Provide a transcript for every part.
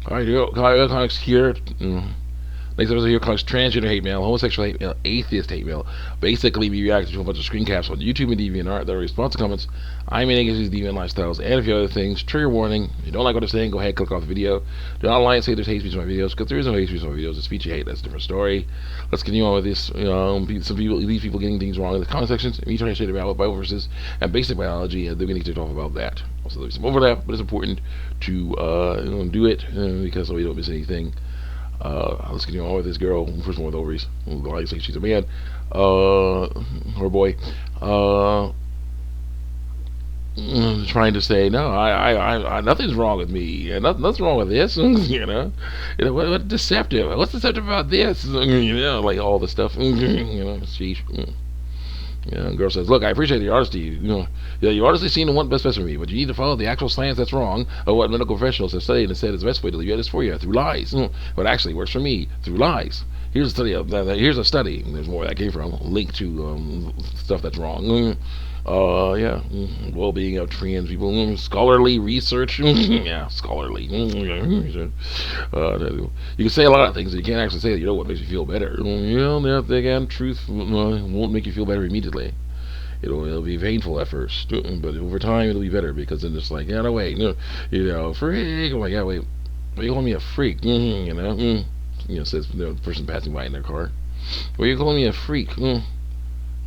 All right, comics here. Next episode here comes transgender hate mail, homosexual hate mail, atheist hate mail. Basically, we reacted to a bunch of screen caps on YouTube and DeviantArt that are response to comments. I'm in against these deviant lifestyles and a few other things. Trigger warning. If you don't like what I'm saying, go ahead, click off the video. Do not lie and say there's hate speech in my videos, because there is no hate speech in my videos. It's speech you hate. That's a different story. Let's continue on with this. These people getting things wrong in the comment sections. Me trying to shade about Bible verses and basic biology, and they're going to talk about that. Also, there's some overlap, but it's important to do it because so we don't miss anything. Let's continue on with this girl, first one with ovaries. I say she's a man, or boy. Trying to say no, nothing's wrong with me, and nothing's wrong with this. What deceptive? What's deceptive about this? Like all the stuff. Sheesh. Girl says, "Look, I appreciate your honesty. You honestly seem to want what's best for me, but you need to follow the actual science that's wrong, or what medical professionals have studied and said is the best way to live for you through lies. What actually works for me through lies. Here's a study. Here's a study. There's more where that came from. Link to stuff that's wrong. Well-being of trans people. Scholarly research. Yeah, scholarly. You can say a lot of things, but you can't actually say that. What makes you feel better. Again, truth won't make you feel better immediately. It'll be painful at first, but over time it'll be better because then it's like, no wait, freak. Oh my god, wait, are you calling me a freak? Says the person passing by in their car. Why are you calling me a freak?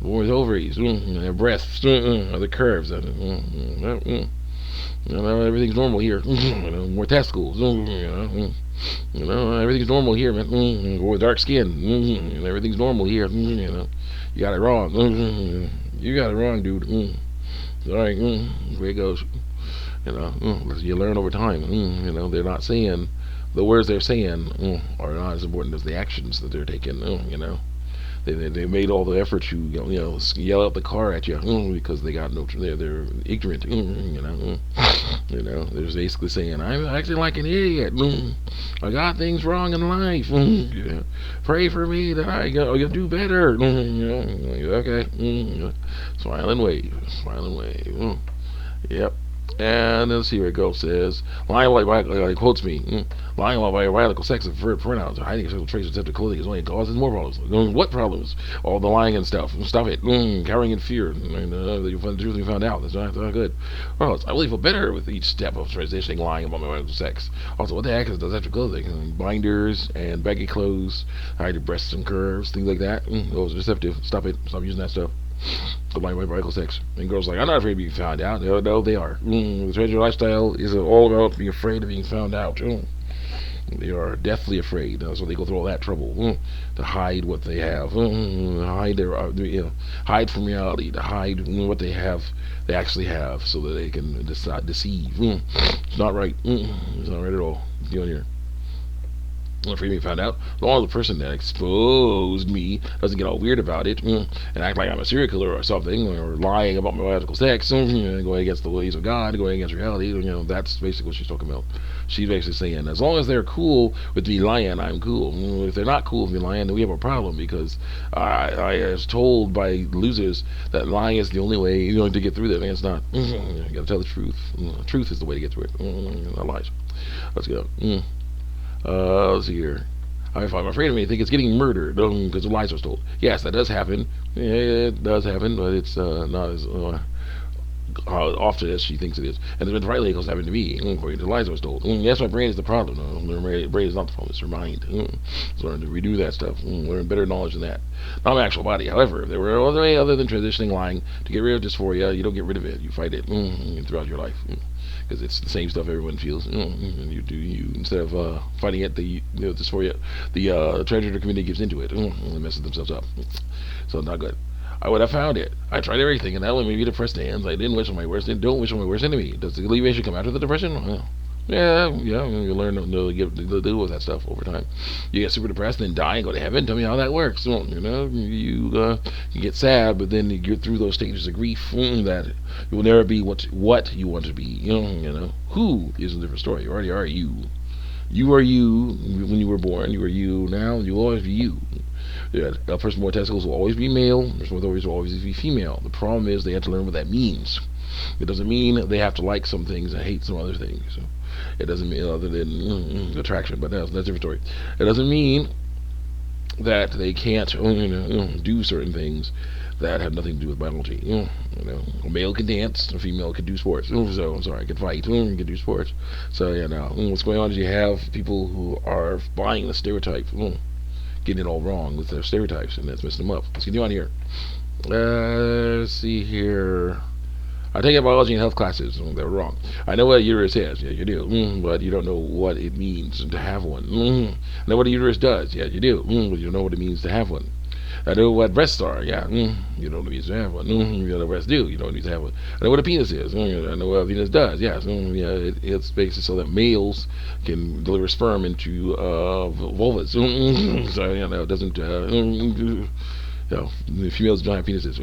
Boys' ovaries, their breasts, the curves. Everything's normal here. More testicles. Everything's normal here, man. Or dark skin. Everything's normal here. You got it wrong. You got it wrong, dude. Sorry. Way it goes. You learn over time. They're not saying the words they're saying are not as important as the actions that they're taking. They made all the effort to yell out the car at you because they got they're ignorant. They're basically saying I'm acting like an idiot. I got things wrong in life. Pray for me that you'll do better. Okay. Smiling wave. Yep. And let's see where it goes. Says lying like quotes me. Lying about radical sex and preferred pronouns or hiding sexual traits deceptive clothing is only causes more problems. What problems? All the lying and stuff. Stop it. Cowering in fear. You find the truth you found out. That's not good. Well, I really feel better with each step of transitioning lying about my radical sex. Also, what the heck is deceptive clothing? Binders and baggy clothes, hide your breasts and curves, things like that. Those are deceptive. Stop it. Stop using that stuff. Lying about radical sex. And girls like, I'm not afraid of being found out. No, they are. The transgender lifestyle is all about being afraid of being found out. They are deathly afraid, so they go through all that trouble to hide what they have, hide their, hide from reality, to hide what they have, they actually have, so that they can deceive. It's not right. It's not right at all. What's going on here? Afraid of being found out. As long as the person that exposed me doesn't get all weird about it and act like I'm a serial killer or something, or lying about my biological sex, going against the ways of God, going against reality, that's basically what she's talking about. She's basically saying, as long as they're cool with me lying, I'm cool. If they're not cool with me lying, then we have a problem, because I was told by losers that lying is the only way to get through that, and it's not. You gotta tell the truth. Truth is the way to get through it, not lies. Let's go. Let's see here. If I'm afraid of anything, it's getting murdered because the lies are told. Yes, that does happen. Yeah, it does happen, but it's not as often as she thinks it is. And there's been right labels happened to me, according to the lies I was told. Yes, my brain is the problem. No, my brain is not the problem. It's her mind. So learn to redo that stuff. Learn better knowledge than that. Not my actual body. However, if there were other way other than transitioning lying to get rid of dysphoria, you don't get rid of it. You fight it throughout your life. Because it's the same stuff everyone feels. And you instead of fighting it, the dysphoria, the transgender community gives into it and messes themselves up. So not good. I would have found it. I tried everything, and that only made me depressed hands. I didn't wish on my worst. Don't wish on my worst enemy. Does the alleviation come after the depression? Yeah. You learn to deal with that stuff over time. You get super depressed, then die and go to heaven. Tell me how that works. You get sad, but then you get through those stages of grief that you will never be what you want to be. Who is a different story. You already are you. You are you when you were born. You are you now. You will always be you. A person with more testicles will always be male. A person with ovaries will always be female. The problem is they have to learn what that means. It doesn't mean they have to like some things and hate some other things. It doesn't mean other than attraction, but that's a different story. It doesn't mean that they can't do certain things that have nothing to do with biology. A male can dance, a female can do sports. So I'm sorry, can fight, can do sports. So yeah, now what's going on is you have people who are buying the stereotype, getting it all wrong with their stereotypes, and that's messing them up. Let's continue on here. Let's see here. I take biology and health classes. They were wrong. I know what a uterus is. Yeah, you do. But you don't know what it means to have one. I know what a uterus does. Yeah, you do. But you don't know what it means to have one. I know what breasts are. Yeah, you don't know what it means to have one. You know what breasts do. You don't need to have one. I know what a penis is. I know what a penis does. Yes. It's basically so that males can deliver sperm into vulvas. So it doesn't. The females giant penises.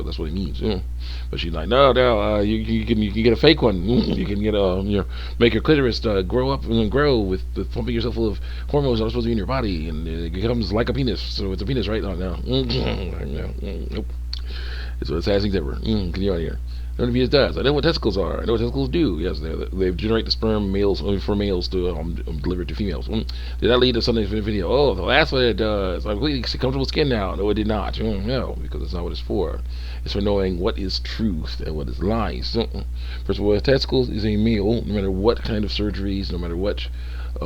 That's what it means. But she's like, no, you can get a fake one. You can get make your clitoris grow up and grow with pumping yourself full of hormones that are supposed to be in your body, and it becomes like a penis. So it's a penis, right? No. Nope. It's one of the saddest things ever. Can you out here? I know what a penis does. I know what testicles are. I know what testicles do. Yes, they generate the sperm for males to deliver it to females. Did that lead to something in the video? Oh, that's what it does. I'm completely comfortable skin now. No, it did not. No, because that's not what it's for. It's for knowing what is truth and what is lies. First of all, testicles is a male, no matter what kind of surgeries, no matter what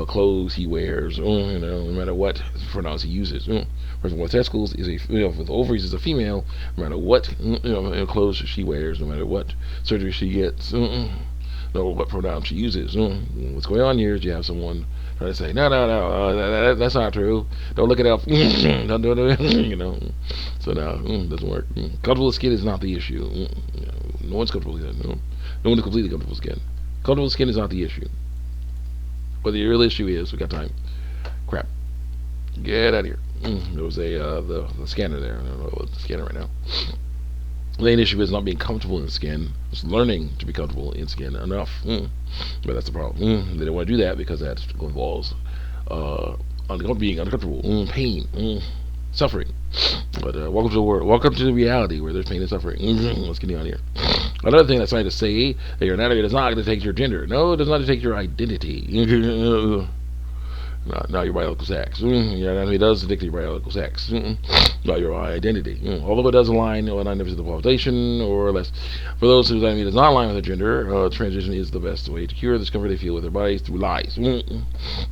clothes he wears, no matter what pronouns he uses. First of all, testicles is with ovaries is a female, no matter what clothes she wears, no matter what surgery she gets, no what pronouns she uses. What's going on here is you have someone trying to say, no, that's not true. Don't look it up. Don't do it. So no, doesn't work. Comfortable skin is not the issue. No one's comfortable with that. No one's completely comfortable skin. Comfortable skin is not the issue. What the real issue is, we got time. Crap. Get out of here. There was the scanner there. I don't know what's the scanner right now. The main issue is not being comfortable in skin. It's learning to be comfortable in skin enough. But that's the problem. They don't want to do that because that involves being uncomfortable, pain, suffering. But welcome to the world. Welcome to the reality where there's pain and suffering. Let's get on here. Another thing that's trying to say that your anatomy does not dictate your gender. No, it does not dictate your identity. Not your biological sex. Your anatomy does dictate your biological sex. Not your identity. Although it does align with 90% of the population or less. For those whose anatomy does not align with their gender, transition is the best way to cure the discomfort they feel with their bodies through lies. Not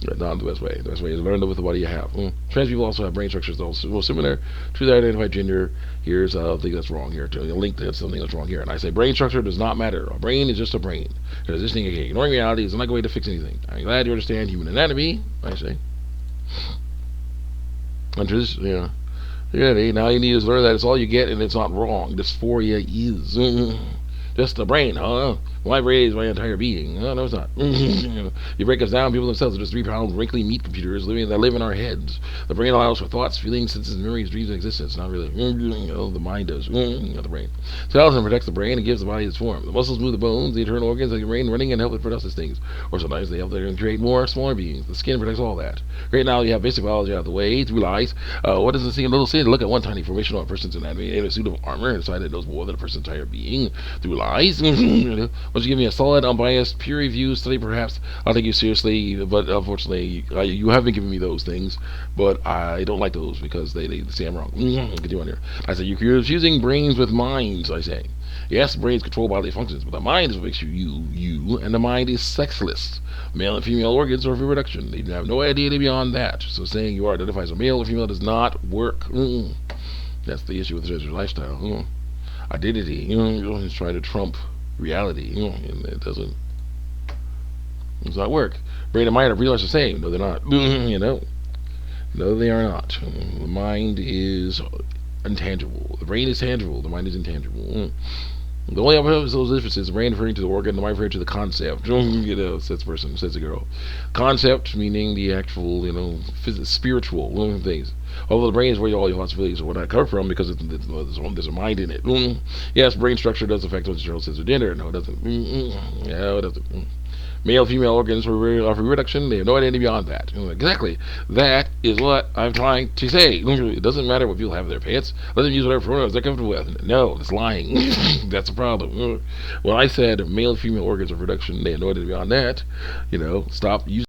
the best way. The best way is to learn with the body you have. Trans people also have brain structures that are similar to their identified gender. Here's a thing that's wrong here. To link to something that's wrong here. And I say brain structure does not matter. A brain is just a brain. There's this thing again. Ignoring reality is not a way to fix anything. I'm glad you understand human anatomy. I say. Now you need to learn that it's all you get and it's not wrong. Dysphoria is just the brain, huh? My brain is my entire being. No, it's not. You break us down, people themselves are just 3-pound wrinkly meat computers that live in our heads. The brain allows for thoughts, feelings, senses, memories, dreams, and existence. Not really. The mind does. Not the brain. Skeleton protects the brain and gives the body its form. The muscles move the bones, the internal organs like the brain running and help it produce things. Or sometimes they help to create more smaller beings. The skin protects all that. Right now you have basic biology out of the way through lies. What does it see? A little sin. Look at one tiny formation on a person's anatomy in a suit of armor and decide it knows more than a person's entire being through lies. Once you give me a solid, unbiased, peer-reviewed study, perhaps I'll take you seriously. But unfortunately, you haven't given me those things. But I don't like those because they say I'm wrong. Continue on here. I say you're confusing brains with minds. I say yes, brains control bodily functions, but the mind is what makes you, and the mind is sexless. Male and female organs are for reproduction. They have no idea beyond that. So saying you are identified as a male or female does not work. That's the issue with the transgender lifestyle. Identity, is trying to trump reality, and it does not work. Brain and mind are pretty much the same. No, they're not. No, they are not. The mind is intangible. The brain is tangible. The mind is intangible. The only other those differences: the brain referring to the organ, the mind referring to the concept. Says person, says the girl. Concept meaning the actual, spiritual things. Although the brain is where all your possibilities or where that come from because there's a mind in it. Yes, brain structure does affect what the general sense of gender. No, it doesn't. Yeah, it doesn't. Male, female organs for reproduction. They have no identity beyond that. Exactly. That is what I'm trying to say. It doesn't matter what people have in their pants. Let them use whatever pronouns they're comfortable with. No, it's lying. That's the problem. When I said male, female organs of reproduction, they have no identity beyond that. Stop using